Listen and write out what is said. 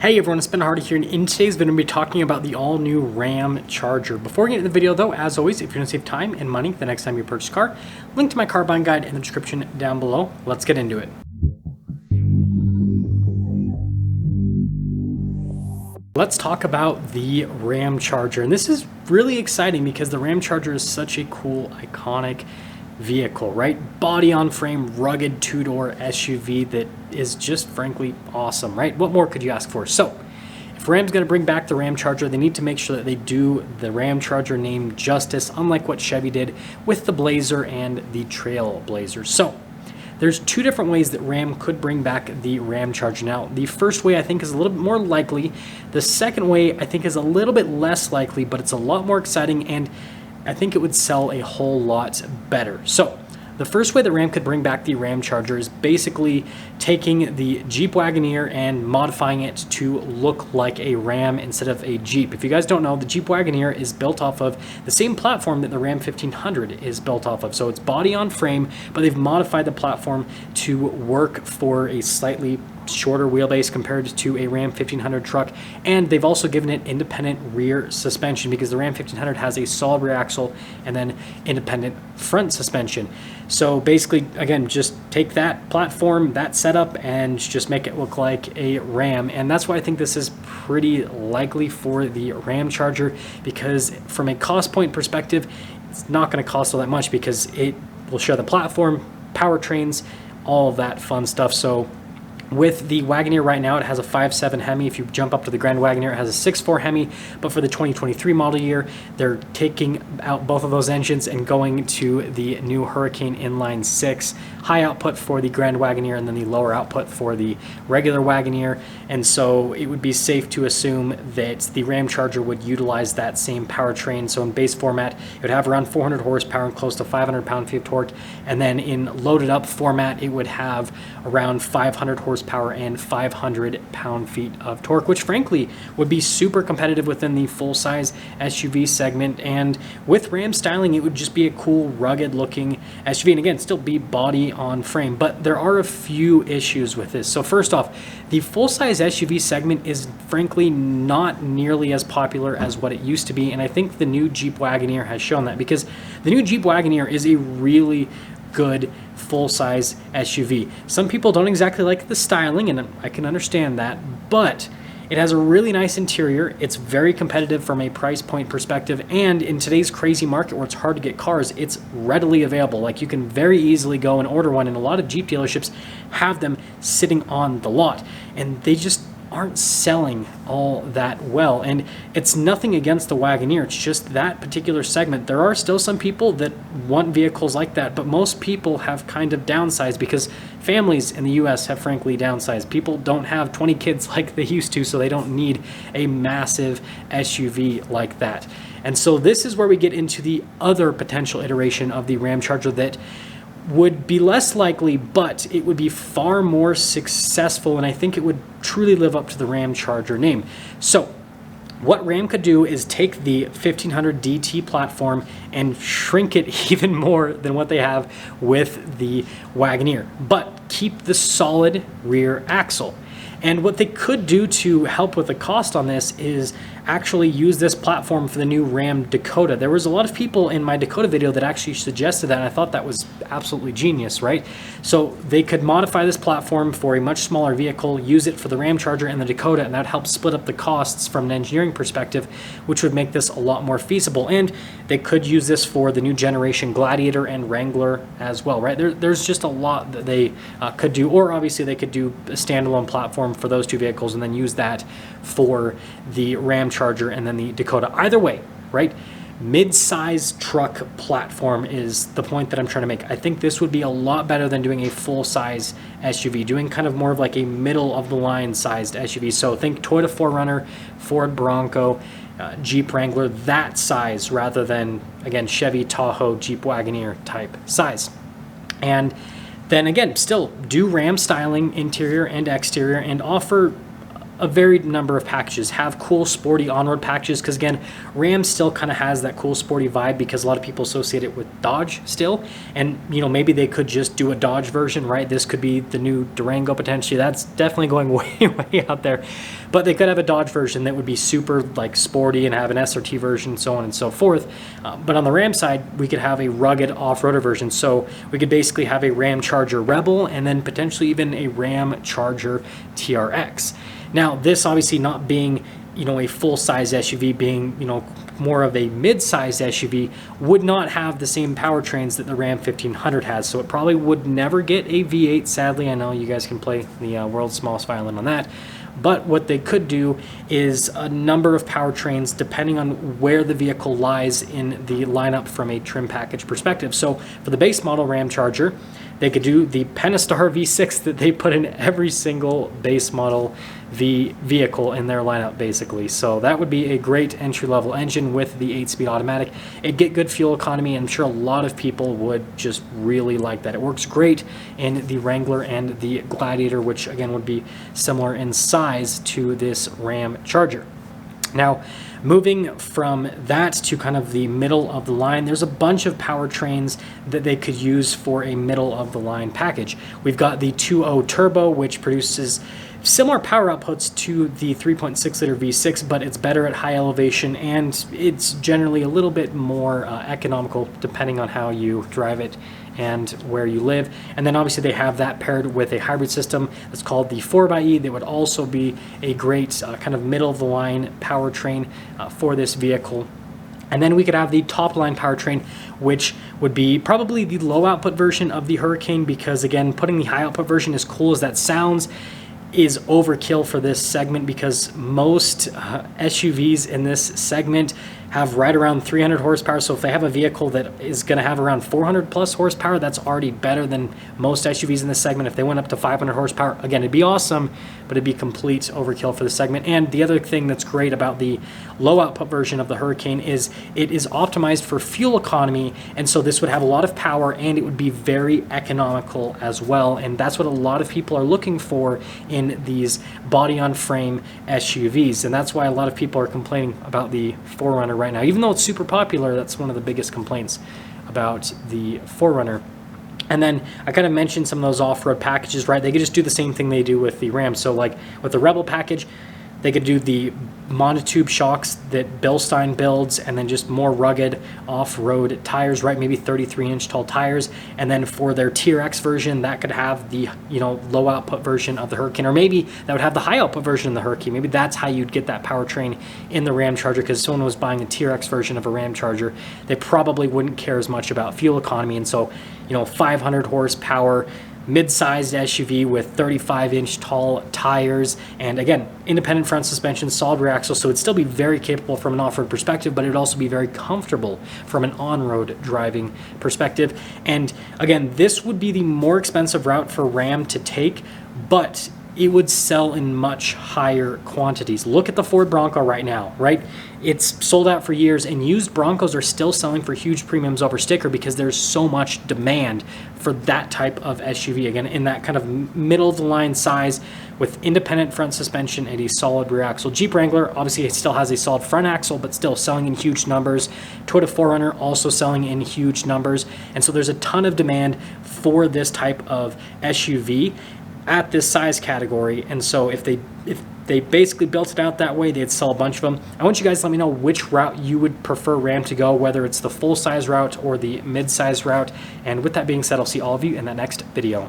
Hey everyone, it's Ben Hardy here, and in today's video, I'm going to be talking about the all-new RamCharger. Before we get into the video though, as always, if you want to save time and money the next time you purchase a car, link to my car buying guide in the description down below. Let's get into it. Let's talk about the RamCharger, and this is really exciting because the RamCharger is such a cool, iconic vehicle, right? Body on frame, rugged two-door SUV that is just frankly awesome, right? What more could you ask for? So if Ram's going to bring back the RamCharger, they need to make sure that they do the RamCharger name justice, unlike what Chevy did with the Blazer and the Trailblazer. So there's two different ways that Ram could bring back the RamCharger. Now, the first way I think is a little bit more likely. The second way I think is a little bit less likely, but it's a lot more exciting, and I think it would sell a whole lot better. So the first way that Ram could bring back the RamCharger is basically taking the Jeep Wagoneer and modifying it to look like a Ram instead of a Jeep. If you guys don't know, the Jeep Wagoneer is built off of the same platform that the Ram 1500 is built off of. So it's body on frame, but they've modified the platform to work for a slightly shorter wheelbase compared to a Ram 1500 truck, and they've also given it independent rear suspension because the Ram 1500 has a solid rear axle and then independent front suspension. So basically, again, just take that platform, that setup, and just make it look like a Ram. And that's why I think this is pretty likely for the RamCharger, because from a cost point perspective, it's not going to cost all that much because it will share the platform, powertrains, all of that fun stuff. So with the Wagoneer right now, it has a 5.7 Hemi. If you jump up to the Grand Wagoneer, it has a 6.4 Hemi. But for the 2023 model year, they're taking out both of those engines and going to the new Hurricane Inline 6. High output for the Grand Wagoneer and then the lower output for the regular Wagoneer. And so it would be safe to assume that the RamCharger would utilize that same powertrain. So in base format, it would have around 400 horsepower and close to 500 pound-feet of torque. And then in loaded up format, it would have around 500 horsepower and 500 pound-feet of torque, which frankly would be super competitive within the full-size SUV segment. And with Ram styling, it would just be a cool, rugged-looking SUV, and again, still be body on frame. But there are a few issues with this. So first off, the full-size SUV segment is frankly not nearly as popular as what it used to be, and I think the new Jeep Wagoneer has shown that, because the new Jeep Wagoneer is a really good full-size SUV. Some people don't exactly like the styling, and I can understand that, but it has a really nice interior. It's very competitive from a price point perspective, and in today's crazy market where it's hard to get cars, it's readily available. Like, you can very easily go and order one, and a lot of Jeep dealerships have them sitting on the lot, and they just aren't selling all that well. And it's nothing against the Wagoneer, it's just that particular segment. There are still some people that want vehicles like that, but most people have kind of downsized because families in the US have frankly downsized. People don't have 20 kids like they used to, so they don't need a massive SUV like that. And so this is where we get into the other potential iteration of the RamCharger that would be less likely, but it would be far more successful, and I think it would truly live up to the RamCharger name. So what Ram could do is take the 1500 DT platform and shrink it even more than what they have with the Wagoneer, but keep the solid rear axle. And what they could do to help with the cost on this is actually use this platform for the new Ram Dakota. There was a lot of people in my Dakota video that actually suggested that, and I thought that was absolutely genius, right? So they could modify this platform for a much smaller vehicle, use it for the RamCharger and the Dakota, and that helps split up the costs from an engineering perspective, which would make this a lot more feasible. And they could use this for the new generation Gladiator and Wrangler as well, right? There's just a lot that they could do, or obviously they could do a standalone platform for those two vehicles and then use that for the RamCharger and then the Dakota. Either way, right? Mid-size truck platform is the point that I'm trying to make. I think this would be a lot better than doing a full-size SUV, doing kind of more of like a middle-of-the-line sized SUV. So think Toyota 4Runner, Ford Bronco, Jeep Wrangler, that size, rather than, again, Chevy Tahoe, Jeep Wagoneer type size. And then again, still do Ram styling interior and exterior and offer a varied number of packages. Have cool sporty on-road packages, because again, Ram still kind of has that cool sporty vibe because a lot of people associate it with Dodge still. And you know, maybe they could just do a Dodge version, right? This could be the new Durango potentially. That's definitely going way out there. But they could have a Dodge version that would be super like sporty and have an SRT version, so on and so forth. But on the Ram side, we could have a rugged off-roader version. So we could basically have a RamCharger Rebel and then potentially even a RamCharger TRX. Now, this obviously not being, you know, a full-size SUV, being, you know, more of a mid-sized SUV, would not have the same powertrains that the Ram 1500 has. So it probably would never get a V8, sadly. I know you guys can play the world's smallest violin on that. But what they could do is a number of powertrains depending on where the vehicle lies in the lineup from a trim package perspective. So for the base model RamCharger, they could do the Pentastar V6 that they put in every single base model vehicle in their lineup, basically. So that would be a great entry-level engine with the 8-speed automatic. It'd get good fuel economy, and I'm sure a lot of people would just really like that. It works great in the Wrangler and the Gladiator, which again would be similar in size to this RamCharger. Now, moving from that to kind of the middle of the line, there's a bunch of powertrains that they could use for a middle of the line package. We've got the 2.0 turbo, which produces similar power outputs to the 3.6 liter V6, but it's better at high elevation, and it's generally a little bit more economical depending on how you drive it and where you live. And then obviously they have that paired with a hybrid system that's called the 4xe that would also be a great kind of middle of the line powertrain for this vehicle. And then we could have the top line powertrain, which would be probably the low output version of the Hurricane, because again, putting the high output version, as cool as that sounds, is overkill for this segment, because most SUVs in this segment have right around 300 horsepower. So if they have a vehicle that is going to have around 400 plus horsepower, that's already better than most SUVs in this segment. If they went up to 500 horsepower, again, it'd be awesome, but it'd be complete overkill for the segment. And the other thing that's great about the low output version of the Hurricane is it is optimized for fuel economy, and so this would have a lot of power and it would be very economical as well. And that's what a lot of people are looking for in these body on frame SUVs, and that's why a lot of people are complaining about the 4Runner right now. Even though it's super popular, that's one of the biggest complaints about the 4Runner. And then I kind of mentioned some of those off-road packages, right? They could just do the same thing they do with the Ram. So like with the Rebel package, they could do the monotube shocks that Bilstein builds, and then just more rugged off-road tires, right? Maybe 33-inch tall tires. And then for their TRX version, that could have the, you know, low output version of the Hurricane, or maybe that would have the high output version of the Hurricane. Maybe that's how you'd get that powertrain in the RamCharger, because if someone was buying a TRX version of a RamCharger, they probably wouldn't care as much about fuel economy. And so, you know, 500 horsepower, mid-sized SUV with 35-inch tall tires, and again, independent front suspension, solid rear axle, so it'd still be very capable from an off-road perspective, but it'd also be very comfortable from an on-road driving perspective. And again, this would be the more expensive route for Ram to take, but it would sell in much higher quantities. Look at the Ford Bronco right now, right? It's sold out for years, and used Broncos are still selling for huge premiums over sticker because there's so much demand for that type of SUV. Again, in that kind of middle of the line size with independent front suspension and a solid rear axle. Jeep Wrangler, obviously it still has a solid front axle, but still selling in huge numbers. Toyota 4Runner also selling in huge numbers. And so there's a ton of demand for this type of SUV at this size category. And so if they basically built it out that way, they'd sell a bunch of them. I want you guys to let me know which route you would prefer Ram to go, whether it's the full size route or the mid-size route. And with that being said, I'll see all of you in that next video.